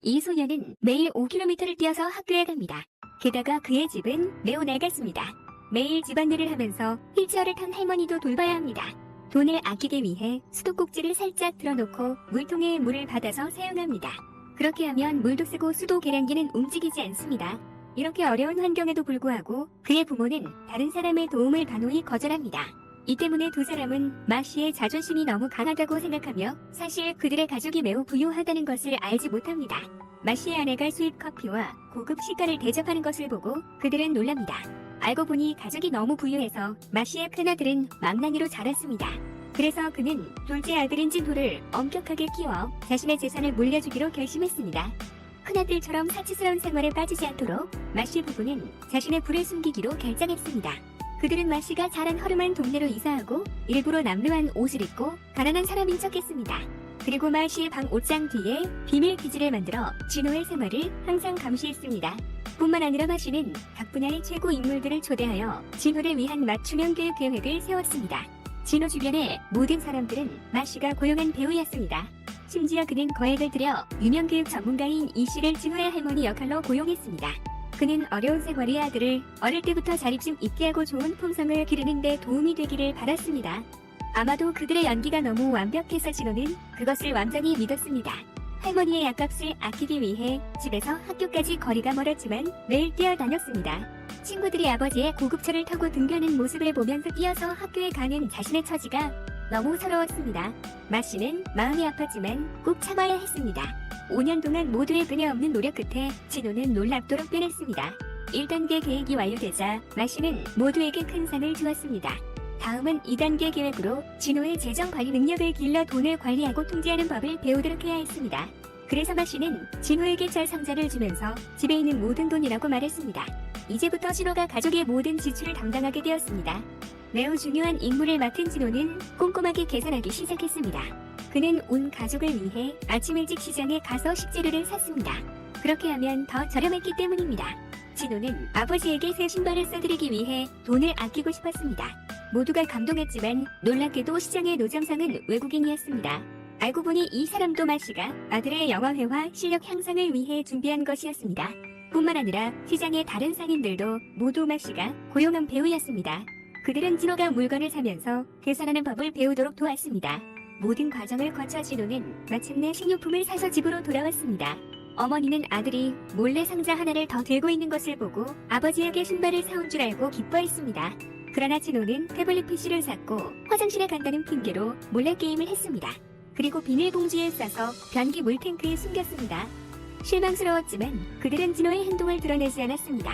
이 소녀는 매일 5km를 뛰어서 학교에 갑니다. 게다가 그의 집은 매우 낡았습니다. 매일 집안일을 하면서 휠체어를 탄 할머니도 돌봐야 합니다. 돈을 아끼기 위해 수도꼭지를 살짝 틀어놓고 물통에 물을 받아서 사용합니다. 그렇게 하면 물도 쓰고 수도 계량기는 움직이지 않습니다. 이렇게 어려운 환경에도 불구하고 그의 부모는 다른 사람의 도움을 단호히 거절합니다. 이 때문에 두 사람은 마 씨의 자존심이 너무 강하다고 생각하며 사실 그들의 가족이 매우 부유하다는 것을 알지 못합니다. 마 씨의 아내가 수입 커피와 고급 식가를 대접하는 것을 보고 그들은 놀랍니다. 알고 보니 가족이 너무 부유해서 마 씨의 큰아들은 망나니로 자랐습니다. 그래서 그는 둘째 아들인 진호를 엄격하게 키워 자신의 재산을 물려주기로 결심했습니다. 큰아들처럼 사치스러운 생활에 빠지지 않도록 마 씨 부부는 자신의 부를 숨기기로 결정했습니다. 그들은 마 씨가 자란 허름한 동네로 이사하고 일부러 남루한 옷을 입고 가난한 사람인 척했습니다. 그리고 마 씨의 방 옷장 뒤에 비밀 기지를 만들어 진호의 생활을 항상 감시했습니다. 뿐만 아니라 마 씨는 각 분야의 최고 인물들을 초대하여 진호를 위한 맞춤형 교육 계획을 세웠습니다. 진호 주변의 모든 사람들은 마 씨가 고용한 배우였습니다. 심지어 그는 거액을 들여 유명 교육 전문가인 이 씨를 진호의 할머니 역할로 고용했습니다. 그는 어려운 생활의 아들을 어릴 때부터 자립심 있게 하고 좋은 품성을 기르는 데 도움이 되기를 바랐습니다. 아마도 그들의 연기가 너무 완벽해서 진호는 그것을 완전히 믿었습니다. 할머니의 약값을 아끼기 위해 집에서 학교까지 거리가 멀었지만 매일 뛰어다녔습니다. 친구들이 아버지의 고급차를 타고 등교하는 모습을 보면서 뛰어서 학교에 가는 자신의 처지가 너무 서러웠습니다. 마 씨는 마음이 아팠지만 꼭 참아야 했습니다. 5년 동안 모두의 그네 없는 노력 끝에 진호는 놀랍도록 변했습니다. 1단계 계획이 완료되자 마 씨는 모두에게 큰 상을 주었습니다. 다음은 2단계 계획으로 진호의 재정 관리 능력을 길러 돈을 관리하고 통제하는 법을 배우도록 해야 했습니다. 그래서 마 씨는 진호에게 잘 상자를 주면서 집에 있는 모든 돈이라고 말했습니다. 이제부터 진호가 가족의 모든 지출을 담당하게 되었습니다. 매우 중요한 임무를 맡은 진호는 꼼꼼하게 계산하기 시작했습니다. 그는 온 가족을 위해 아침 일찍 시장에 가서 식재료를 샀습니다. 그렇게 하면 더 저렴했기 때문입니다. 진호는 아버지에게 새 신발을 써드리기 위해 돈을 아끼고 싶었습니다. 모두가 감동했지만 놀랍게도 시장의 노점상은 외국인이었습니다. 알고 보니 이 사람도 마 씨가 아들의 영어회화 실력 향상을 위해 준비한 것이었습니다. 뿐만 아니라 시장의 다른 상인들도 모두 마 씨가 고용한 배우였습니다. 그들은 진호가 물건을 사면서 계산하는 법을 배우도록 도왔습니다. 모든 과정을 거쳐 진호는 마침내 식료품을 사서 집으로 돌아왔습니다. 어머니는 아들이 몰래 상자 하나를 더 들고 있는 것을 보고 아버지에게 신발을 사온 줄 알고 기뻐했습니다. 그러나 진호는 태블릿 PC를 샀고 화장실에 간다는 핑계로 몰래 게임을 했습니다. 그리고 비닐봉지에 싸서 변기 물탱크에 숨겼습니다. 실망스러웠지만 그들은 진호의 행동을 드러내지 않았습니다.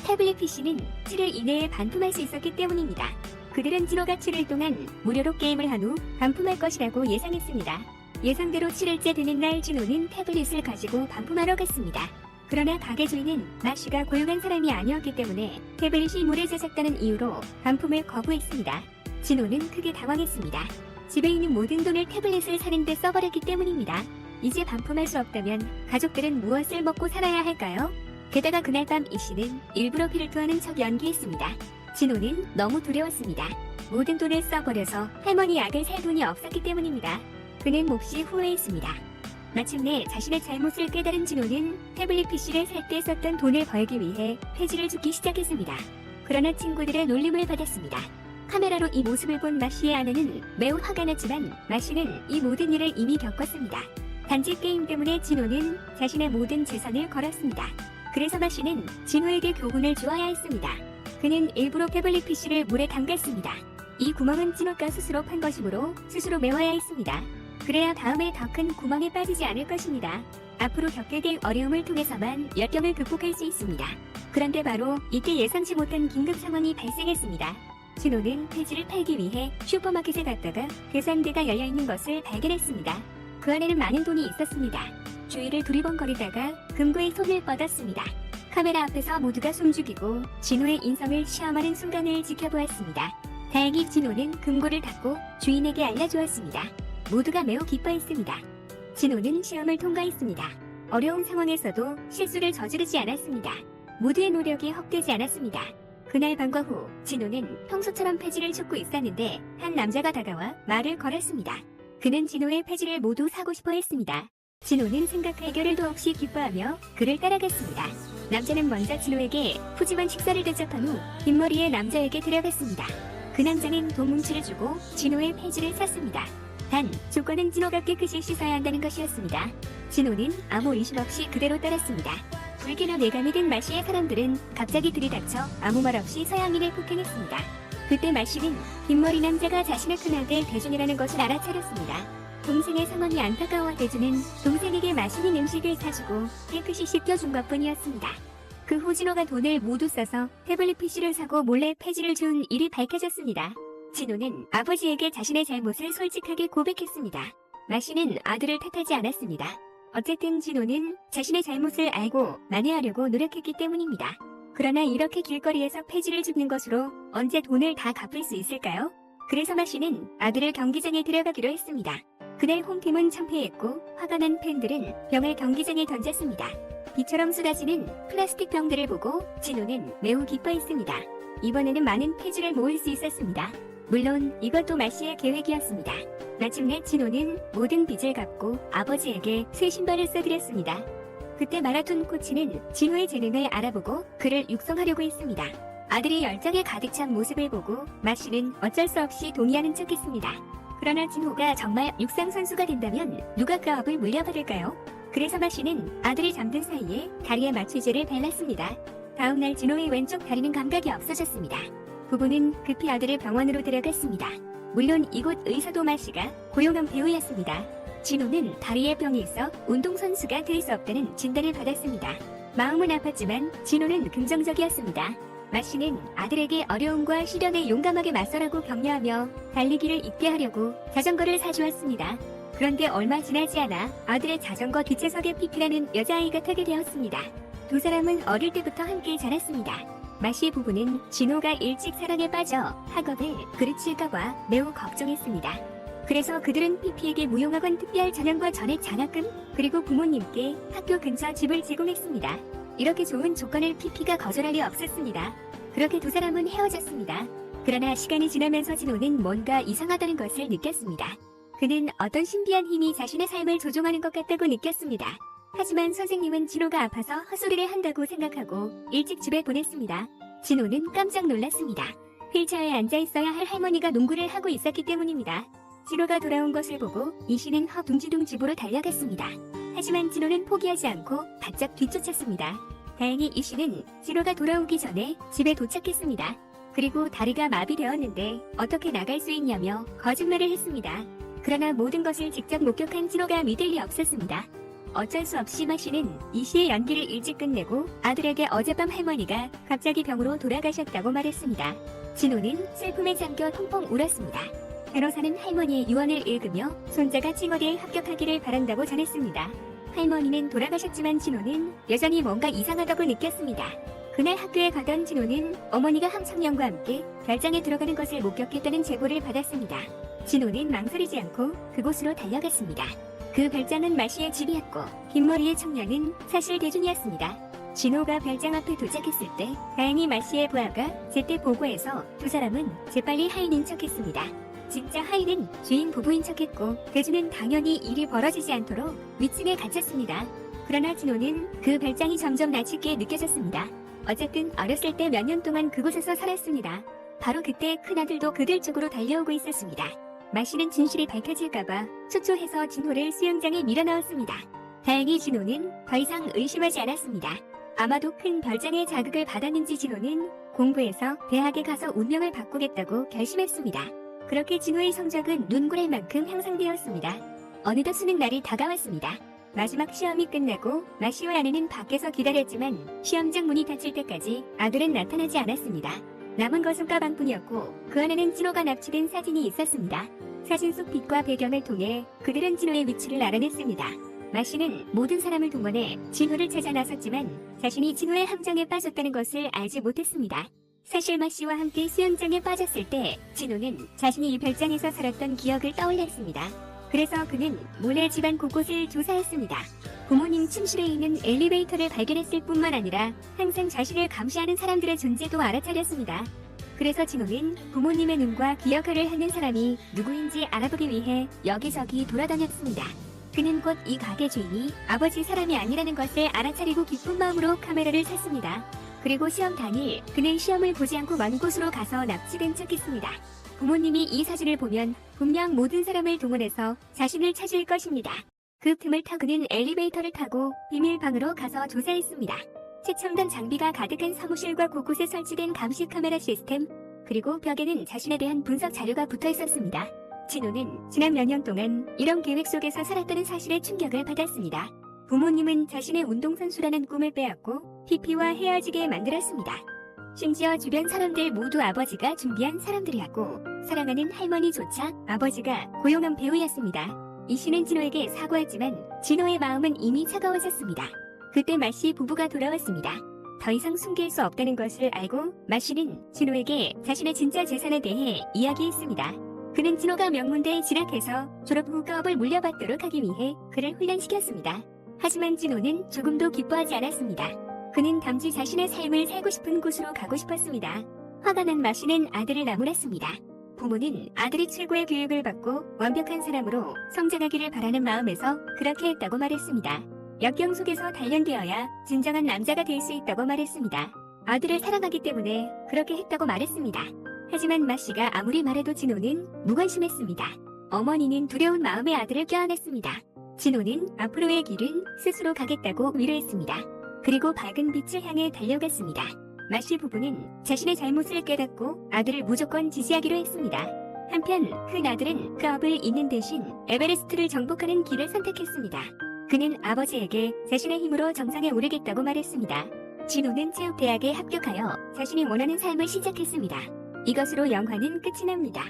태블릿 PC는 7일 이내에 반품할 수 있었기 때문입니다. 그들은 진호가 7일 동안 무료로 게임을 한 후 반품할 것이라고 예상했습니다. 예상대로 7일째 되는 날 진호는 태블릿을 가지고 반품하러 갔습니다. 그러나 가게 주인은 마 씨가 고용한 사람이 아니었기 때문에 태블릿이 물에 젖었다는 이유로 반품을 거부했습니다. 진호는 크게 당황했습니다. 집에 있는 모든 돈을 태블릿을 사는데 써버렸기 때문입니다. 이제 반품할 수 없다면 가족들은 무엇을 먹고 살아야 할까요? 게다가 그날 밤 이 씨는 일부러 피를 토하는 척 연기했습니다. 진호는 너무 두려웠습니다. 모든 돈을 써버려서 할머니 약을 살 돈이 없었기 때문입니다. 그는 몹시 후회했습니다. 마침내 자신의 잘못을 깨달은 진호는 태블릿 PC를 살 때 썼던 돈을 벌기 위해 폐지를 줍기 시작했습니다. 그러나 친구들의 놀림을 받았습니다. 카메라로 이 모습을 본 마 씨의 아내는 매우 화가 났지만 마 씨는 이 모든 일을 이미 겪었습니다. 단지 게임 때문에 진호는 자신의 모든 재산을 걸었습니다. 그래서 마 씨는 진호에게 교훈을 주어야 했습니다. 그는 일부러 태블릿 PC를 물에 담갔습니다. 이 구멍은 진호가 스스로 판 것이므로 스스로 메워야 했습니다. 그래야 다음에 더 큰 구멍에 빠지지 않을 것입니다. 앞으로 겪게 될 어려움을 통해서만 역경을 극복할 수 있습니다. 그런데 바로 이때 예상치 못한 긴급 상황이 발생했습니다. 진호는 폐지를 팔기 위해 슈퍼마켓에 갔다가 계산대가 열려있는 것을 발견했습니다. 그 안에는 많은 돈이 있었습니다. 주위를 두리번거리다가 금고에 손을 뻗었습니다. 카메라 앞에서 모두가 숨죽이고 진호의 인성을 시험하는 순간을 지켜보았습니다. 다행히 진호는 금고를 닫고 주인에게 알려주었습니다. 모두가 매우 기뻐했습니다. 진호는 시험을 통과했습니다. 어려운 상황에서도 실수를 저지르지 않았습니다. 모두의 노력이 헛되지 않았습니다. 그날 밤과 후 진호는 평소처럼 폐지를 줍고 있었는데 한 남자가 다가와 말을 걸었습니다. 그는 진호의 폐지를 모두 사고 싶어 했습니다. 진호는 생각할 겨를도 없이 기뻐하며 그를 따라갔습니다. 남자는 먼저 진호에게 푸짐한 식사를 대접한 후 흰머리의 남자에게 데려갔습니다. 그 남자는 돈 뭉치를 주고 진호의 폐지를 샀습니다. 단 조건은 진호가 깨끗이 씻어야 한다는 것이었습니다. 진호는 아무 의심 없이 그대로 따랐습니다. 불길한 예감이 든 마씨의 사람들은 갑자기 들이닥쳐 아무 말 없이 서양인을 폭행했습니다. 그때 마씨는 흰머리 남자가 자신의 큰아들 대준이라는 것을 알아차렸습니다. 동생의 상황이 안타까워 대준은 동생에게 맛있는 음식을 사주고 깨끗이 씻겨준 것뿐이었습니다. 그 후 진호가 돈을 모두 써서 태블릿 PC를 사고 몰래 폐지를 준 일이 밝혀졌습니다. 진호는 아버지에게 자신의 잘못을 솔직하게 고백했습니다. 마씨는 아들을 탓하지 않았습니다. 어쨌든 진호는 자신의 잘못을 알고 만회하려고 노력했기 때문입니다. 그러나 이렇게 길거리에서 폐지를 줍는 것으로 언제 돈을 다 갚을 수 있을까요? 그래서 마씨는 아들을 경기장에 데려가기로 했습니다. 그날 홈팀은 참패했고 화가 난 팬들은 병을 경기장에 던졌습니다. 비처럼 쏟아지는 플라스틱 병들을 보고 진호는 매우 기뻐했습니다. 이번에는 많은 폐지를 모을 수 있었습니다. 물론 이것도 마씨의 계획이었습니다. 마침내 진호는 모든 빚을 갚고 아버지에게 새 신발을 써드렸습니다. 그때 마라톤 코치는 진호의 재능을 알아보고 그를 육성하려고 했습니다. 아들이 열정에 가득 찬 모습을 보고 마씨는 어쩔 수 없이 동의하는 척했습니다. 그러나 진호가 정말 육상 선수가 된다면 누가 그 업을 물려받을까요? 그래서 마씨는 아들이 잠든 사이에 다리에 마취제를 발랐습니다. 다음날 진호의 왼쪽 다리는 감각이 없어졌습니다. 부부는 급히 아들을 병원으로 데려갔습니다. 물론 이곳 의사도 마씨가 고용한 배우였습니다. 진호는 다리에 병이 있어 운동선수가 될 수 없다는 진단을 받았습니다. 마음은 아팠지만 진호는 긍정적이었습니다. 마씨는 아들에게 어려움과 시련에 용감하게 맞서라고 격려하며 달리기를 잊게 하려고 자전거를 사주었습니다. 그런데 얼마 지나지 않아 아들의 자전거 뒷좌석에 피피라는 여자아이가 타게 되었습니다. 두 사람은 어릴 때부터 함께 자랐습니다. 마씨 부부는 진호가 일찍 사랑에 빠져 학업을 그르칠까봐 매우 걱정했습니다. 그래서 그들은 피피에게 무용학원 특별 전형과 전액 장학금 그리고 부모님께 학교 근처 집을 제공했습니다. 이렇게 좋은 조건을 피피가 거절할 리 없었습니다. 그렇게 두 사람은 헤어졌습니다. 그러나 시간이 지나면서 진호는 뭔가 이상하다는 것을 느꼈습니다. 그는 어떤 신비한 힘이 자신의 삶을 조종하는 것 같다고 느꼈습니다. 하지만 선생님은 진호가 아파서 헛소리를 한다고 생각하고 일찍 집에 보냈습니다. 진호는 깜짝 놀랐습니다. 휠체어에 앉아있어야 할 할머니가 농구를 하고 있었기 때문입니다. 진호가 돌아온 것을 보고 이씨는 허둥지둥 집으로 달려갔습니다. 하지만 진호는 포기하지 않고 바짝 뒤쫓았습니다. 다행히 이씨는 진호가 돌아오기 전에 집에 도착했습니다. 그리고 다리가 마비되었는데 어떻게 나갈 수 있냐며 거짓말을 했습니다. 그러나 모든 것을 직접 목격한 진호가 믿을 리 없었습니다. 어쩔 수 없이 마씨는 이씨의 연기를 일찍 끝내고 아들에게 어젯밤 할머니가 갑자기 병으로 돌아가셨다고 말했습니다. 진호는 슬픔에 잠겨 펑펑 울었습니다. 변호사는 할머니의 유언을 읽으며 손자가 칭어대에 합격하기를 바란다고 전했습니다. 할머니는 돌아가셨지만 진호는 여전히 뭔가 이상하다고 느꼈습니다. 그날 학교에 가던 진호는 어머니가 함청년과 함께 별장에 들어가는 것을 목격했다는 제보를 받았습니다. 진호는 망설이지 않고 그곳으로 달려갔습니다. 그 별장은 마씨의 집이었고 흰머리의 청년은 사실 대준이었습니다. 진호가 별장 앞에 도착했을 때 다행히 마씨의 부하가 제때 보고해서 두 사람은 재빨리 하인인 척했습니다. 진짜 하인은 주인 부부인 척했고 대준은 당연히 일이 벌어지지 않도록 위층에 갇혔습니다. 그러나 진호는 그 별장이 점점 낯익게 느껴졌습니다. 어쨌든 어렸을 때 몇 년 동안 그곳에서 살았습니다. 바로 그때 큰아들도 그들 쪽으로 달려오고 있었습니다. 마씨는 진실이 밝혀질까봐 초초해서 진호를 수영장에 밀어넣었습니다. 다행히 진호는 더 이상 의심하지 않았습니다. 아마도 큰 별장의 자극을 받았는지 진호는 공부해서 대학에 가서 운명을 바꾸겠다고 결심했습니다. 그렇게 진호의 성적은 눈구릴 만큼 향상되었습니다. 어느덧 수능 날이 다가왔습니다. 마지막 시험이 끝나고 마씨와 아내는 밖에서 기다렸지만 시험장 문이 닫힐 때까지 아들은 나타나지 않았습니다. 남은 것은 가방뿐이었고 그 안에는 진호가 납치된 사진이 있었습니다. 사진 속 빛과 배경을 통해 그들은 진호의 위치를 알아냈습니다. 마씨는 모든 사람을 동원해 진호를 찾아 나섰지만 자신이 진호의 함정에 빠졌다는 것을 알지 못했습니다. 사실 마씨와 함께 수영장에 빠졌을 때 진호는 자신이 이 별장에서 살았던 기억을 떠올렸습니다. 그래서 그는 몰래 집안 곳곳을 조사했습니다. 부모님 침실에 있는 엘리베이터를 발견했을 뿐만 아니라 항상 자신을 감시하는 사람들의 존재도 알아차렸습니다. 그래서 진호는 부모님의 눈과 기억을 하는 사람이 누구인지 알아보기 위해 여기저기 돌아다녔습니다. 그는 곧 이 가게 주인이 아버지 사람이 아니라는 것을 알아차리고 기쁜 마음으로 카메라를 샀습니다. 그리고 시험 당일 그는 시험을 보지 않고 먼 곳으로 가서 납치된 척했습니다. 부모님이 이 사진을 보면 분명 모든 사람을 동원해서 자신을 찾을 것입니다. 그 틈을 타 그는 엘리베이터를 타고 비밀방으로 가서 조사했습니다. 최첨단 장비가 가득한 사무실과 곳곳에 설치된 감시 카메라 시스템, 그리고 벽에는 자신에 대한 분석 자료가 붙어 있었습니다. 진호는 지난 몇 년 동안 이런 계획 속에서 살았다는 사실에 충격을 받았습니다. 부모님은 자신의 운동선수라는 꿈을 빼앗고 PP와 헤어지게 만들었습니다. 심지어 주변 사람들 모두 아버지가 준비한 사람들이었고 사랑하는 할머니조차 아버지가 고용한 배우였습니다. 이 씨는 진호에게 사과했지만 진호의 마음은 이미 차가워졌습니다. 그때 마씨 부부가 돌아왔습니다. 더 이상 숨길 수 없다는 것을 알고 마씨는 진호에게 자신의 진짜 재산에 대해 이야기했습니다. 그는 진호가 명문대에 진학해서 졸업 후 가업을 물려받도록 하기 위해 그를 훈련시켰습니다. 하지만 진호는 조금도 기뻐하지 않았습니다. 그는 단지 자신의 삶을 살고 싶은 곳으로 가고 싶었습니다. 화가 난 마씨는 아들을 나무랐습니다. 부모는 아들이 최고의 교육을 받고 완벽한 사람으로 성장하기를 바라는 마음에서 그렇게 했다고 말했습니다. 역경 속에서 단련되어야 진정한 남자가 될 수 있다고 말했습니다. 아들을 사랑하기 때문에 그렇게 했다고 말했습니다. 하지만 마씨가 아무리 말해도 진호는 무관심했습니다. 어머니는 두려운 마음에 아들을 껴안았습니다. 진호는 앞으로의 길은 스스로 가겠다고 위로했습니다. 그리고 밝은 빛을 향해 달려갔습니다. 마씨 부부는 자신의 잘못을 깨닫고 아들을 무조건 지지하기로 했습니다. 한편 큰 아들은 그 업을 잇는 대신 에베레스트를 정복하는 길을 선택했습니다. 그는 아버지에게 자신의 힘으로 정상에 오르겠다고 말했습니다. 진호는 체육대학에 합격하여 자신이 원하는 삶을 시작했습니다. 이것으로 영화는 끝이 납니다.